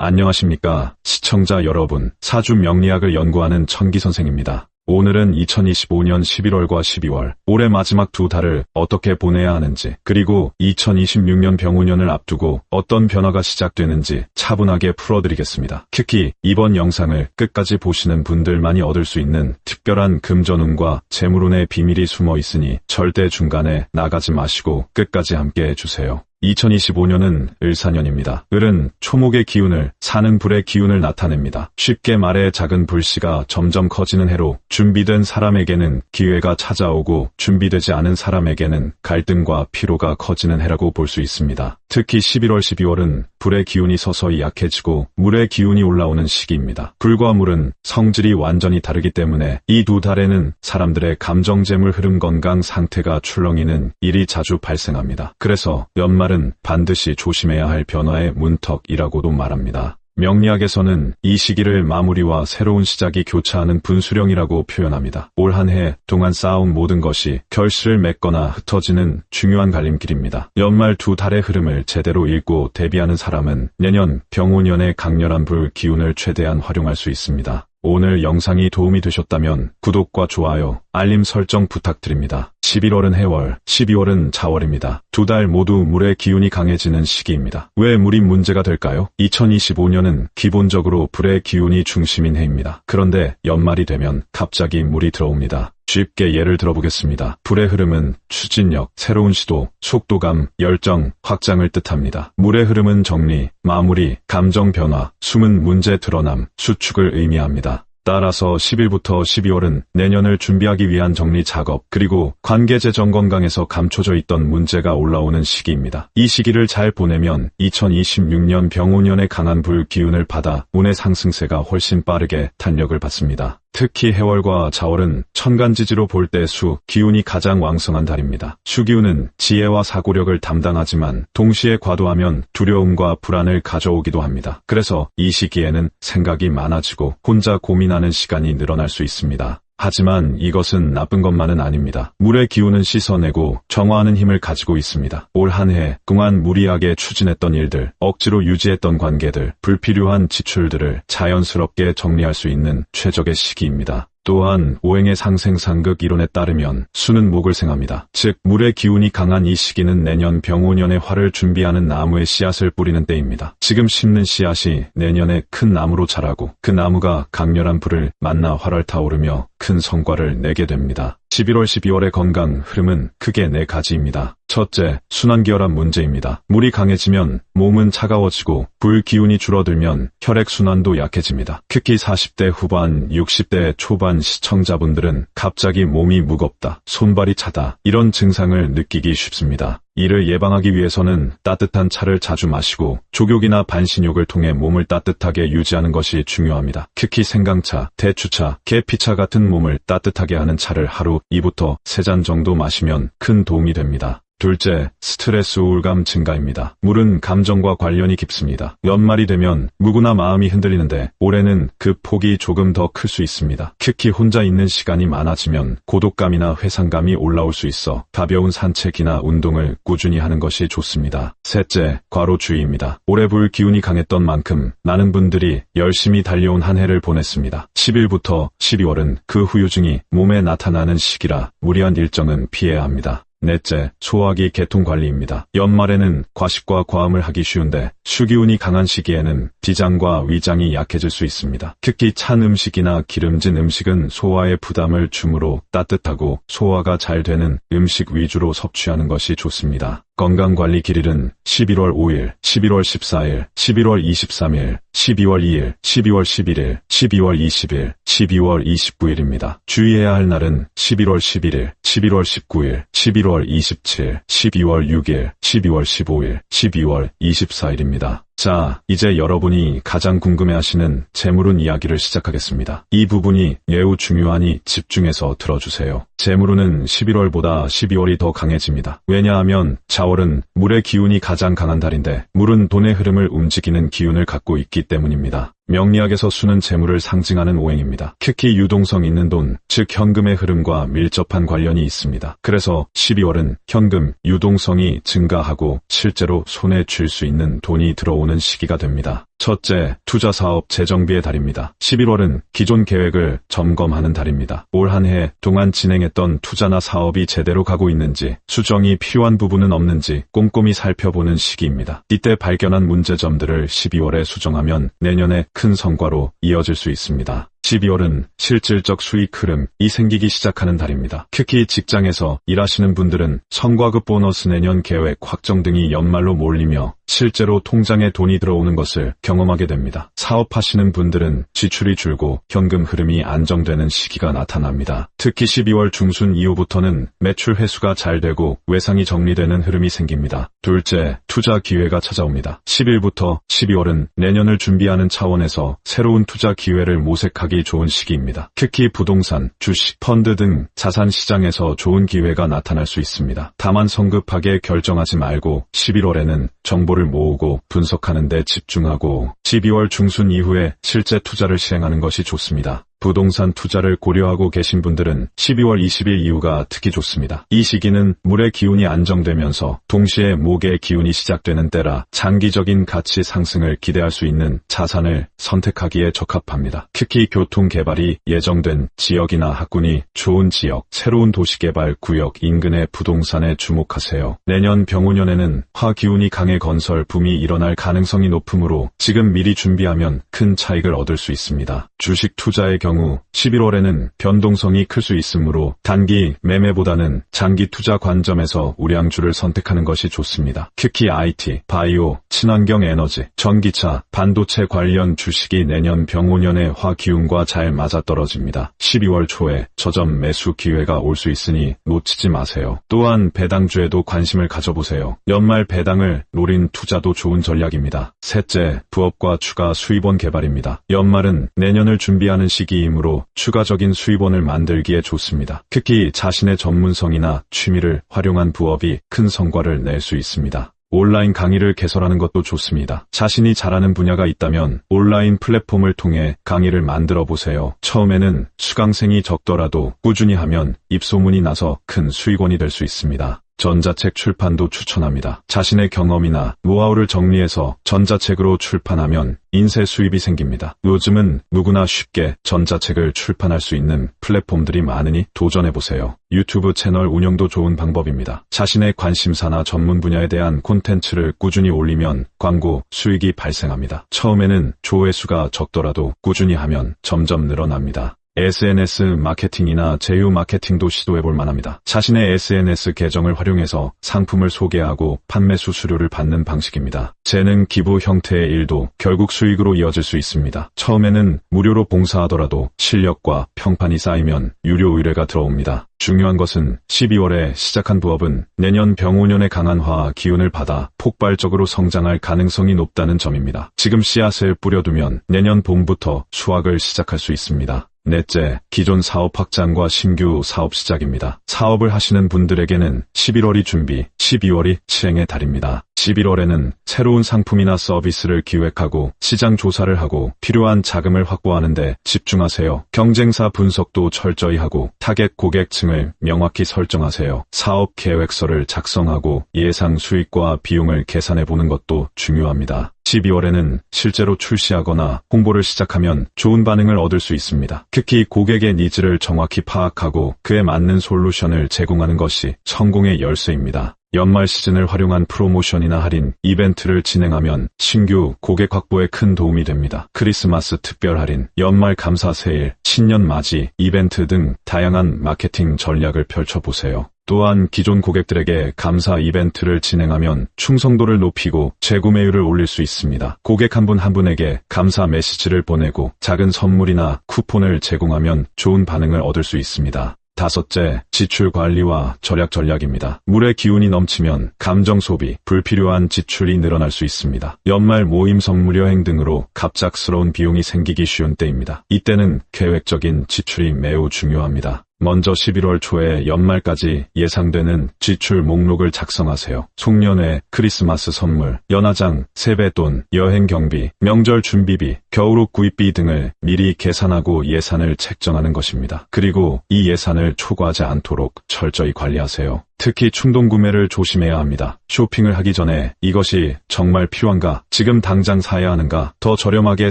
안녕하십니까, 시청자 여러분. 사주 명리학을 연구하는 천기 선생입니다. 오늘은 2025년 11월과 12월, 올해 마지막 두 달을 어떻게 보내야 하는지, 그리고 2026년 병우년을 앞두고 어떤 변화가 시작되는지 차분하게 풀어드리겠습니다. 특히 이번 영상을 끝까지 보시는 분들만이 얻을 수 있는 특별한 금전운과 재물운의 비밀이 숨어 있으니 절대 중간에 나가지 마시고 끝까지 함께 해주세요. 2025년은 을사년입니다. 을은 초목의 기운을, 사는 불의 기운을 나타냅니다. 쉽게 말해 작은 불씨가 점점 커지는 해로 준비된 사람에게는 기회가 찾아오고 준비되지 않은 사람에게는 갈등과 피로가 커지는 해라고 볼 수 있습니다. 특히 11월, 12월은 불의 기운이 서서히 약해지고 물의 기운이 올라오는 시기입니다. 불과 물은 성질이 완전히 다르기 때문에 이 두 달에는 사람들의 감정재물 흐름 건강 상태가 출렁이는 일이 자주 발생합니다. 그래서 연말은 반드시 조심해야 할 변화의 문턱이라고도 말합니다. 명리학에서는 이 시기를 마무리와 새로운 시작이 교차하는 분수령이라고 표현합니다. 올 한 해 동안 쌓아온 모든 것이 결실을 맺거나 흩어지는 중요한 갈림길입니다. 연말 두 달의 흐름을 제대로 읽고 대비하는 사람은 내년 병우년의 강렬한 불 기운을 최대한 활용할 수 있습니다. 오늘 영상이 도움이 되셨다면 구독과 좋아요, 알림 설정 부탁드립니다. 11월은 해월, 12월은 자월입니다. 두 달 모두 물의 기운이 강해지는 시기입니다. 왜 물이 문제가 될까요? 2025년은 기본적으로 불의 기운이 중심인 해입니다. 그런데 연말이 되면 갑자기 물이 들어옵니다. 쉽게 예를 들어보겠습니다. 불의 흐름은 추진력, 새로운 시도, 속도감, 열정, 확장을 뜻합니다. 물의 흐름은 정리, 마무리, 감정 변화, 숨은 문제 드러남, 수축을 의미합니다. 따라서 10일부터 12월은 내년을 준비하기 위한 정리 작업, 그리고 관계 재정 건강에서 감춰져 있던 문제가 올라오는 시기입니다. 이 시기를 잘 보내면 2026년 병우년의 강한 불 기운을 받아 운의 상승세가 훨씬 빠르게 탄력을 받습니다. 특히 해월과 자월은 천간지지로 볼 때 수, 기운이 가장 왕성한 달입니다. 수기운은 지혜와 사고력을 담당하지만 동시에 과도하면 두려움과 불안을 가져오기도 합니다. 그래서 이 시기에는 생각이 많아지고 혼자 고민하는 시간이 늘어날 수 있습니다. 하지만 이것은 나쁜 것만은 아닙니다. 물의 기운은 씻어내고 정화하는 힘을 가지고 있습니다. 올 한 해 동안 무리하게 추진했던 일들, 억지로 유지했던 관계들, 불필요한 지출들을 자연스럽게 정리할 수 있는 최적의 시기입니다. 또한 오행의 상생상극 이론에 따르면 수는 목을 생합니다. 즉 물의 기운이 강한 이 시기는 내년 병우년의 활을 준비하는 나무의 씨앗을 뿌리는 때입니다. 지금 심는 씨앗이 내년에 큰 나무로 자라고 그 나무가 강렬한 불을 만나 활을 타오르며 큰 성과를 내게 됩니다. 11월, 12월의 건강 흐름은 크게 네 가지입니다. 첫째, 순환기혈압 문제입니다. 물이 강해지면 몸은 차가워지고 불 기운이 줄어들면 혈액순환도 약해집니다. 특히 40대 후반, 60대 초반 시청자분들은 갑자기 몸이 무겁다, 손발이 차다, 이런 증상을 느끼기 쉽습니다. 이를 예방하기 위해서는 따뜻한 차를 자주 마시고 족욕이나 반신욕을 통해 몸을 따뜻하게 유지하는 것이 중요합니다. 특히 생강차, 대추차, 계피차 같은 몸을 따뜻하게 하는 차를 하루 2부터 3잔 정도 마시면 큰 도움이 됩니다. 둘째, 스트레스 우울감 증가입니다. 물은 감정과 관련이 깊습니다. 연말이 되면 누구나 마음이 흔들리는데 올해는 그 폭이 조금 더 클 수 있습니다. 특히 혼자 있는 시간이 많아지면 고독감이나 회상감이 올라올 수 있어 가벼운 산책이나 운동을 꾸준히 하는 것이 좋습니다. 셋째, 과로주의입니다. 올해 불 기운이 강했던 만큼 많은 분들이 열심히 달려온 한 해를 보냈습니다. 10일부터 12월은 그 후유증이 몸에 나타나는 시기라 무리한 일정은 피해야 합니다. 넷째, 소화기 계통관리입니다. 연말에는 과식과 과음을 하기 쉬운데 수기운이 강한 시기에는 비장과 위장이 약해질 수 있습니다. 특히 찬 음식이나 기름진 음식은 소화에 부담을 주므로 따뜻하고 소화가 잘 되는 음식 위주로 섭취하는 것이 좋습니다. 건강관리 길일은 11월 5일, 11월 14일, 11월 23일, 12월 2일, 12월 11일, 12월 20일, 12월 29일입니다. 주의해야 할 날은 11월 11일, 11월 19일, 11월 27일, 12월 6일, 12월 15일, 12월 24일입니다. 자, 이제 여러분이 가장 궁금해하시는 재물운 이야기를 시작하겠습니다. 이 부분이 매우 중요하니 집중해서 들어주세요. 재물운은 11월보다 12월이 더 강해집니다. 왜냐하면 자월은 물의 기운이 가장 강한 달인데 물은 돈의 흐름을 움직이는 기운을 갖고 있기 때문입니다. 명리학에서 수는 재물을 상징하는 오행입니다. 특히 유동성 있는 돈, 즉 현금의 흐름과 밀접한 관련이 있습니다. 그래서 12월은 현금, 유동성이 증가하고 실제로 손에 쥘 수 있는 돈이 들어오는 시기가 됩니다. 첫째, 투자사업 재정비의 달입니다. 11월은 기존 계획을 점검하는 달입니다. 올 한 해 동안 진행했던 투자나 사업이 제대로 가고 있는지, 수정이 필요한 부분은 없는지 꼼꼼히 살펴보는 시기입니다. 이때 발견한 문제점들을 12월에 수정하면 내년에 큰 성과로 이어질 수 있습니다. 12월은 실질적 수익 흐름이 생기기 시작하는 달입니다. 특히 직장에서 일하시는 분들은 성과급 보너스 내년 계획 확정 등이 연말로 몰리며 실제로 통장에 돈이 들어오는 것을 경험하게 됩니다. 사업하시는 분들은 지출이 줄고 현금 흐름이 안정되는 시기가 나타납니다. 특히 12월 중순 이후부터는 매출 회수가 잘 되고 외상이 정리되는 흐름이 생깁니다. 둘째, 투자 기회가 찾아옵니다. 10일부터 12월은 내년을 준비하는 차원에서 새로운 투자 기회를 모색하기 좋은 시기입니다. 특히 부동산, 주식, 펀드 등 자산 시장에서 좋은 기회가 나타날 수 있습니다. 다만 성급하게 결정하지 말고 11월에는 정보를 모으고 분석하는 데 집중하고 12월 중순 이후에 실제 투자를 실행하는 것이 좋습니다. 부동산 투자를 고려하고 계신 분들은 12월 20일 이후가 특히 좋습니다. 이 시기는 물의 기운이 안정되면서 동시에 목의 기운이 시작되는 때라 장기적인 가치 상승을 기대할 수 있는 자산을 선택하기에 적합합니다. 특히 교통 개발이 예정된 지역이나 학군이 좋은 지역, 새로운 도시개발 구역 인근의 부동산에 주목하세요. 내년 병오년에는 화 기운이 강해 건설 붐이 일어날 가능성이 높으므로 지금 미리 준비하면 큰 차익을 얻을 수 있습니다. 주식 투자의 경우 11월에는 변동성이 클 수 있으므로 단기 매매보다는 장기 투자 관점에서 우량주를 선택하는 것이 좋습니다. 특히 IT, 바이오, 친환경 에너지, 전기차, 반도체 관련 주식이 내년 병오년의 화기운과 잘 맞아떨어집니다. 12월 초에 저점 매수 기회가 올 수 있으니 놓치지 마세요. 또한 배당주에도 관심을 가져보세요. 연말 배당을 노린 투자도 좋은 전략입니다. 셋째, 부업과 추가 수입원 개발입니다. 연말은 내년을 준비하는 시기이므로 추가적인 수입원을 만들기에 좋습니다. 특히 자신의 전문성이나 취미를 활용한 부업이 큰 성과를 낼 수 있습니다. 온라인 강의를 개설하는 것도 좋습니다. 자신이 잘하는 분야가 있다면 온라인 플랫폼을 통해 강의를 만들어 보세요. 처음에는 수강생이 적더라도 꾸준히 하면 입소문이 나서 큰 수익원이 될 수 있습니다. 전자책 출판도 추천합니다. 자신의 경험이나 노하우를 정리해서 전자책으로 출판하면 인쇄 수입이 생깁니다. 요즘은 누구나 쉽게 전자책을 출판할 수 있는 플랫폼들이 많으니 도전해보세요. 유튜브 채널 운영도 좋은 방법입니다. 자신의 관심사나 전문 분야에 대한 콘텐츠를 꾸준히 올리면 광고 수익이 발생합니다. 처음에는 조회수가 적더라도 꾸준히 하면 점점 늘어납니다. SNS 마케팅이나 제휴 마케팅도 시도해볼 만합니다. 자신의 SNS 계정을 활용해서 상품을 소개하고 판매 수수료를 받는 방식입니다. 재능 기부 형태의 일도 결국 수익으로 이어질 수 있습니다. 처음에는 무료로 봉사하더라도 실력과 평판이 쌓이면 유료 의뢰가 들어옵니다. 중요한 것은 12월에 시작한 부업은 내년 병오년의 강한 화 기운을 받아 폭발적으로 성장할 가능성이 높다는 점입니다. 지금 씨앗을 뿌려두면 내년 봄부터 수확을 시작할 수 있습니다. 넷째, 기존 사업 확장과 신규 사업 시작입니다. 사업을 하시는 분들에게는 11월이 준비, 12월이 실행의 달입니다. 11월에는 새로운 상품이나 서비스를 기획하고 시장 조사를 하고 필요한 자금을 확보하는 데 집중하세요. 경쟁사 분석도 철저히 하고 타겟 고객층을 명확히 설정하세요. 사업 계획서를 작성하고 예상 수익과 비용을 계산해 보는 것도 중요합니다. 12월에는 실제로 출시하거나 홍보를 시작하면 좋은 반응을 얻을 수 있습니다. 특히 고객의 니즈를 정확히 파악하고 그에 맞는 솔루션을 제공하는 것이 성공의 열쇠입니다. 연말 시즌을 활용한 프로모션이나 할인, 이벤트를 진행하면 신규 고객 확보에 큰 도움이 됩니다. 크리스마스 특별 할인, 연말 감사 세일, 신년 맞이, 이벤트 등 다양한 마케팅 전략을 펼쳐보세요. 또한 기존 고객들에게 감사 이벤트를 진행하면 충성도를 높이고 재구매율을 올릴 수 있습니다. 고객 한 분 한 분에게 감사 메시지를 보내고 작은 선물이나 쿠폰을 제공하면 좋은 반응을 얻을 수 있습니다. 다섯째, 지출 관리와 절약 전략입니다. 물의 기운이 넘치면 감정 소비, 불필요한 지출이 늘어날 수 있습니다. 연말 모임 선물 여행 등으로 갑작스러운 비용이 생기기 쉬운 때입니다. 이때는 계획적인 지출이 매우 중요합니다. 먼저 11월 초에 연말까지 예상되는 지출 목록을 작성하세요. 송년회, 크리스마스 선물, 연화장, 세뱃돈, 여행 경비, 명절 준비비, 겨울옷 구입비 등을 미리 계산하고 예산을 책정하는 것입니다. 그리고 이 예산을 초과하지 않도록 철저히 관리하세요. 특히 충동 구매를 조심해야 합니다. 쇼핑을 하기 전에 이것이 정말 필요한가? 지금 당장 사야 하는가? 더 저렴하게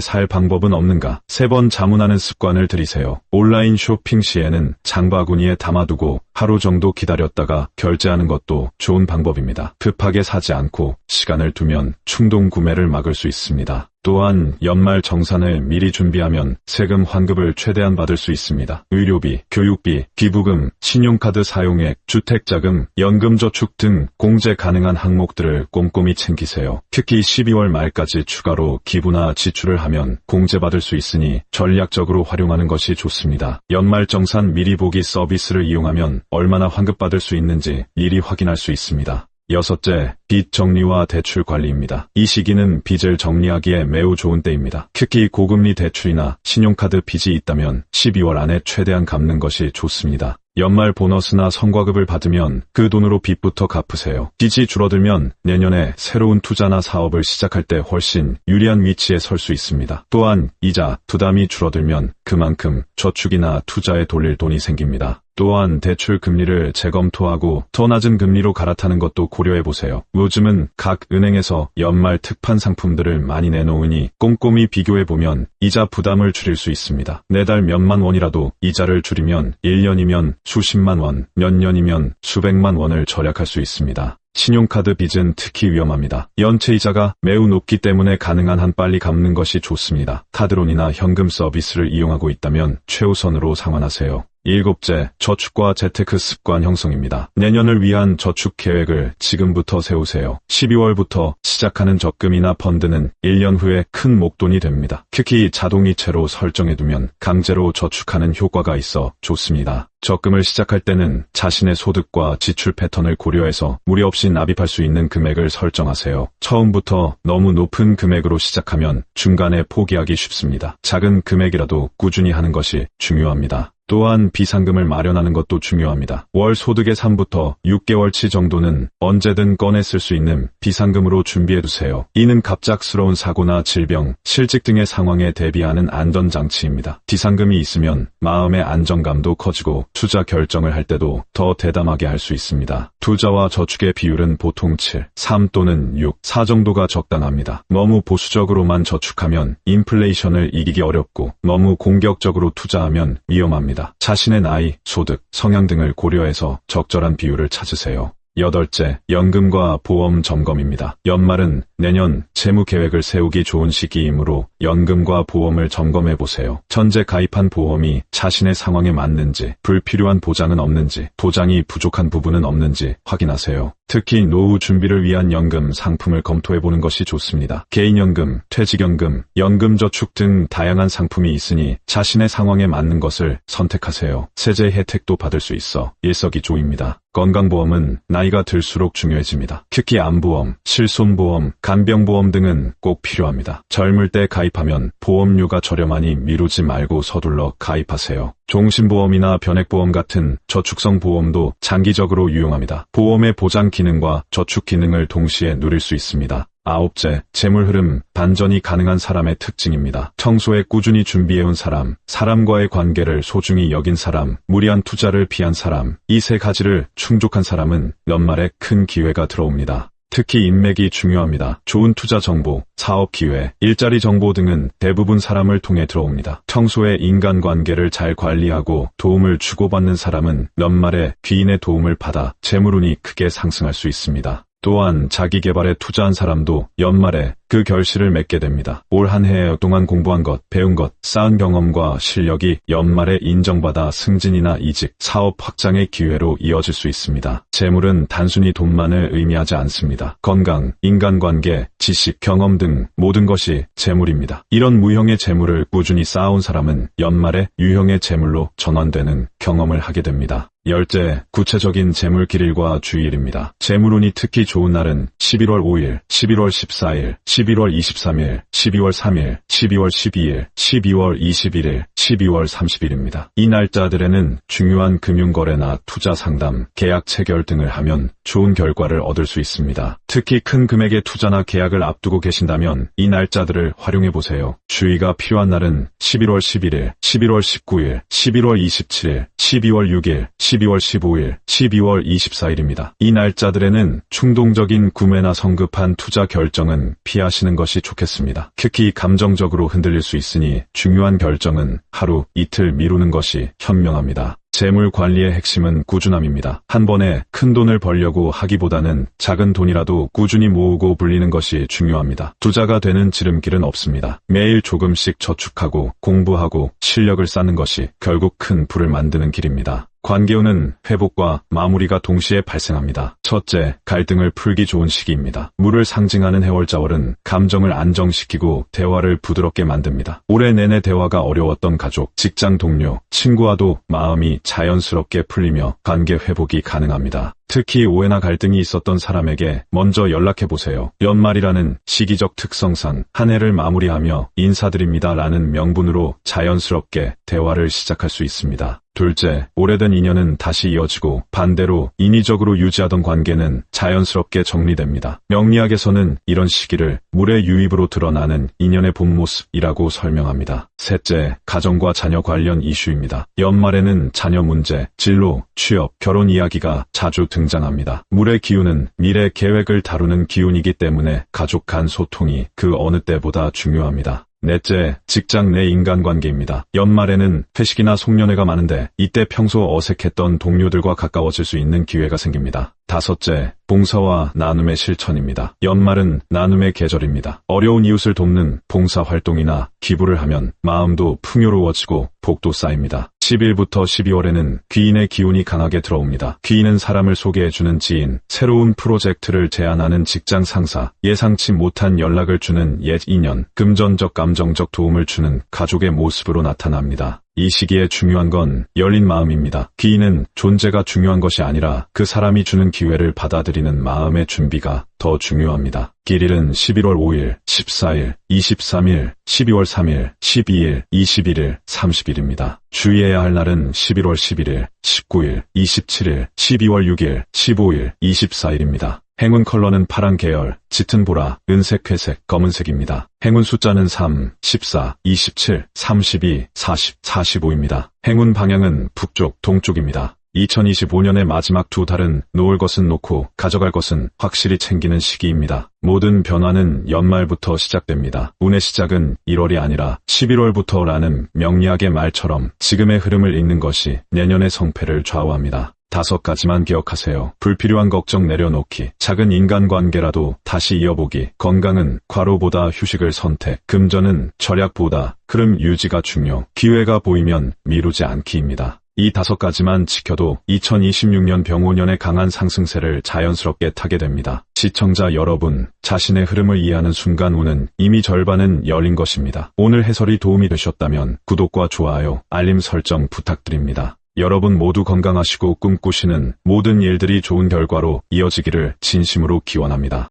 살 방법은 없는가? 3번 자문하는 습관을 들이세요. 온라인 쇼핑 시에는 장바구니에 담아두고 하루 정도 기다렸다가 결제하는 것도 좋은 방법입니다. 급하게 사지 않고 시간을 두면 충동 구매를 막을 수 있습니다. 또한 연말 정산을 미리 준비하면 세금 환급을 최대한 받을 수 있습니다. 의료비, 교육비, 기부금, 신용카드 사용액, 주택자금, 연금저축 등 공제 가능한 항목들을 꼼꼼히 챙기세요. 특히 12월 말까지 추가로 기부나 지출을 하면 공제받을 수 있으니 전략적으로 활용하는 것이 좋습니다. 연말정산 미리 보기 서비스를 이용하면 얼마나 환급받을 수 있는지 미리 확인할 수 있습니다. 6째, 빚 정리와 대출 관리입니다. 이 시기는 빚을 정리하기에 매우 좋은 때입니다. 특히 고금리 대출이나 신용카드 빚이 있다면 12월 안에 최대한 갚는 것이 좋습니다. 연말 보너스나 성과급을 받으면 그 돈으로 빚부터 갚으세요. 빚이 줄어들면 내년에 새로운 투자나 사업을 시작할 때 훨씬 유리한 위치에 설 수 있습니다. 또한 이자 부담이 줄어들면 그만큼 저축이나 투자에 돌릴 돈이 생깁니다. 또한 대출 금리를 재검토하고 더 낮은 금리로 갈아타는 것도 고려해보세요. 요즘은 각 은행에서 연말 특판 상품들을 많이 내놓으니 꼼꼼히 비교해보면 이자 부담을 줄일 수 있습니다. 매달 몇만 원이라도 이자를 줄이면 1년이면 수십만 원, 몇 년이면 수백만 원을 절약할 수 있습니다. 신용카드 빚은 특히 위험합니다. 연체이자가 매우 높기 때문에 가능한 한 빨리 갚는 것이 좋습니다. 카드론이나 현금 서비스를 이용하고 있다면 최우선으로 상환하세요. 7째, 저축과 재테크 습관 형성입니다. 내년을 위한 저축 계획을 지금부터 세우세요. 12월부터 시작하는 적금이나 펀드는 1년 후에 큰 목돈이 됩니다. 특히 자동이체로 설정해두면 강제로 저축하는 효과가 있어 좋습니다. 적금을 시작할 때는 자신의 소득과 지출 패턴을 고려해서 무리 없이 납입할 수 있는 금액을 설정하세요. 처음부터 너무 높은 금액으로 시작하면 중간에 포기하기 쉽습니다. 작은 금액이라도 꾸준히 하는 것이 중요합니다. 또한 비상금을 마련하는 것도 중요합니다. 월 소득의 3부터 6개월치 정도는 언제든 꺼내 쓸 수 있는 비상금으로 준비해두세요. 이는 갑작스러운 사고나 질병, 실직 등의 상황에 대비하는 안전장치입니다. 비상금이 있으면 마음의 안정감도 커지고 투자 결정을 할 때도 더 대담하게 할 수 있습니다. 투자와 저축의 비율은 보통 7, 3 또는 6, 4 정도가 적당합니다. 너무 보수적으로만 저축하면 인플레이션을 이기기 어렵고 너무 공격적으로 투자하면 위험합니다. 자신의 나이, 소득, 성향 등을 고려해서 적절한 비율을 찾으세요. 8째, 연금과 보험 점검입니다. 연말은 내년 재무 계획을 세우기 좋은 시기이므로 연금과 보험을 점검해보세요. 현재 가입한 보험이 자신의 상황에 맞는지, 불필요한 보장은 없는지, 보장이 부족한 부분은 없는지 확인하세요. 특히 노후 준비를 위한 연금 상품을 검토해보는 것이 좋습니다. 개인연금, 퇴직연금, 연금저축 등 다양한 상품이 있으니 자신의 상황에 맞는 것을 선택하세요. 세제 혜택도 받을 수 있어 일석이조입니다. 건강보험은 나이가 들수록 중요해집니다. 특히 암보험, 실손보험, 간병보험 등은 꼭 필요합니다. 젊을 때 가입하면 보험료가 저렴하니 미루지 말고 서둘러 가입하세요. 종신보험이나 변액보험 같은 저축성 보험도 장기적으로 유용합니다. 보험의 보장 기능과 저축 기능을 동시에 누릴 수 있습니다. 9째, 재물 흐름, 반전이 가능한 사람의 특징입니다. 평소에 꾸준히 준비해온 사람, 사람과의 관계를 소중히 여긴 사람, 무리한 투자를 피한 사람, 이 3가지를 충족한 사람은 연말에 큰 기회가 들어옵니다. 특히 인맥이 중요합니다. 좋은 투자 정보, 사업 기회, 일자리 정보 등은 대부분 사람을 통해 들어옵니다. 평소에 인간관계를 잘 관리하고 도움을 주고받는 사람은 연말에 귀인의 도움을 받아 재물운이 크게 상승할 수 있습니다. 또한 자기 개발에 투자한 사람도 연말에 그 결실을 맺게 됩니다. 올 한 해 동안 공부한 것, 배운 것, 쌓은 경험과 실력이 연말에 인정받아 승진이나 이직, 사업 확장의 기회로 이어질 수 있습니다. 재물은 단순히 돈만을 의미하지 않습니다. 건강, 인간관계, 지식, 경험 등 모든 것이 재물입니다. 이런 무형의 재물을 꾸준히 쌓아온 사람은 연말에 유형의 재물로 전환되는 경험을 하게 됩니다. 10째, 구체적인 재물 기일과 주일입니다. 재물운이 특히 좋은 날은 11월 5일, 11월 14일, 11월 23일, 12월 3일, 12월 12일, 12월 21일, 12월 30일입니다. 이 날짜들에는 중요한 금융거래나 투자 상담, 계약 체결 등을 하면 좋은 결과를 얻을 수 있습니다. 특히 큰 금액의 투자나 계약을 앞두고 계신다면 이 날짜들을 활용해보세요. 주의가 필요한 날은 11월 11일, 11월 19일, 11월 27일, 12월 6일, 12월 15일, 12월 24일입니다. 이 날짜들에는 충동적인 구매나 성급한 투자 결정은 피하시는 것이 좋겠습니다. 특히 감정적으로 흔들릴 수 있으니 중요한 결정은 하루, 이틀 미루는 것이 현명합니다. 재물 관리의 핵심은 꾸준함입니다. 한 번에 큰 돈을 벌려고 하기보다는 작은 돈이라도 꾸준히 모으고 불리는 것이 중요합니다. 투자가 되는 지름길은 없습니다. 매일 조금씩 저축하고 공부하고 실력을 쌓는 것이 결국 큰 부를 만드는 길입니다. 관계운은 회복과 마무리가 동시에 발생합니다. 첫째, 갈등을 풀기 좋은 시기입니다. 물을 상징하는 해월자월은 감정을 안정시키고 대화를 부드럽게 만듭니다. 올해 내내 대화가 어려웠던 가족, 직장 동료, 친구와도 마음이 자연스럽게 풀리며 관계 회복이 가능합니다. 특히 오해나 갈등이 있었던 사람에게 먼저 연락해보세요. 연말이라는 시기적 특성상 한 해를 마무리하며 인사드립니다라는 명분으로 자연스럽게 대화를 시작할 수 있습니다. 둘째, 오래된 인연은 다시 이어지고 반대로 인위적으로 유지하던 관계는 자연스럽게 정리됩니다. 명리학에서는 이런 시기를 물의 유입으로 드러나는 인연의 본 모습이라고 설명합니다. 셋째, 가정과 자녀 관련 이슈입니다. 연말에는 자녀 문제, 진로, 취업, 결혼 이야기가 자주 등장합니다. 물의 기운은 미래 계획을 다루는 기운이기 때문에 가족 간 소통이 그 어느 때보다 중요합니다. 넷째, 직장 내 인간관계입니다. 연말에는 회식이나 송년회가 많은데 이때 평소 어색했던 동료들과 가까워질 수 있는 기회가 생깁니다. 다섯째, 봉사와 나눔의 실천입니다. 연말은 나눔의 계절입니다. 어려운 이웃을 돕는 봉사활동이나 기부를 하면 마음도 풍요로워지고 복도 쌓입니다. 10일부터 12월에는 귀인의 기운이 강하게 들어옵니다. 귀인은 사람을 소개해주는 지인, 새로운 프로젝트를 제안하는 직장 상사, 예상치 못한 연락을 주는 옛 인연, 금전적 감정적 도움을 주는 가족의 모습으로 나타납니다. 이 시기에 중요한 건 열린 마음입니다. 귀인은 존재가 중요한 것이 아니라 그 사람이 주는 기회를 받아들이는 마음의 준비가 더 중요합니다. 길일은 11월 5일, 14일, 23일, 12월 3일, 12일, 21일, 30일입니다. 주의해야 할 날은 11월 11일, 19일, 27일, 12월 6일, 15일, 24일입니다. 행운 컬러는 파란 계열, 짙은 보라, 은색, 회색, 검은색입니다. 행운 숫자는 3, 14, 27, 32, 40, 45입니다. 행운 방향은 북쪽, 동쪽입니다. 2025년의 마지막 두 달은 놓을 것은 놓고 가져갈 것은 확실히 챙기는 시기입니다. 모든 변화는 연말부터 시작됩니다. 운의 시작은 1월이 아니라 11월부터라는 명리학의 말처럼 지금의 흐름을 읽는 것이 내년의 성패를 좌우합니다. 5가지만 기억하세요. 불필요한 걱정 내려놓기, 작은 인간관계라도 다시 이어보기, 건강은 과로보다 휴식을 선택, 금전은 절약보다 흐름 유지가 중요, 기회가 보이면 미루지 않기입니다. 이 5가지만 지켜도 2026년 병오년의 강한 상승세를 자연스럽게 타게 됩니다. 시청자 여러분, 자신의 흐름을 이해하는 순간 운은 이미 절반은 열린 것입니다. 오늘 해설이 도움이 되셨다면 구독과 좋아요, 알림 설정 부탁드립니다. 여러분 모두 건강하시고 꿈꾸시는 모든 일들이 좋은 결과로 이어지기를 진심으로 기원합니다.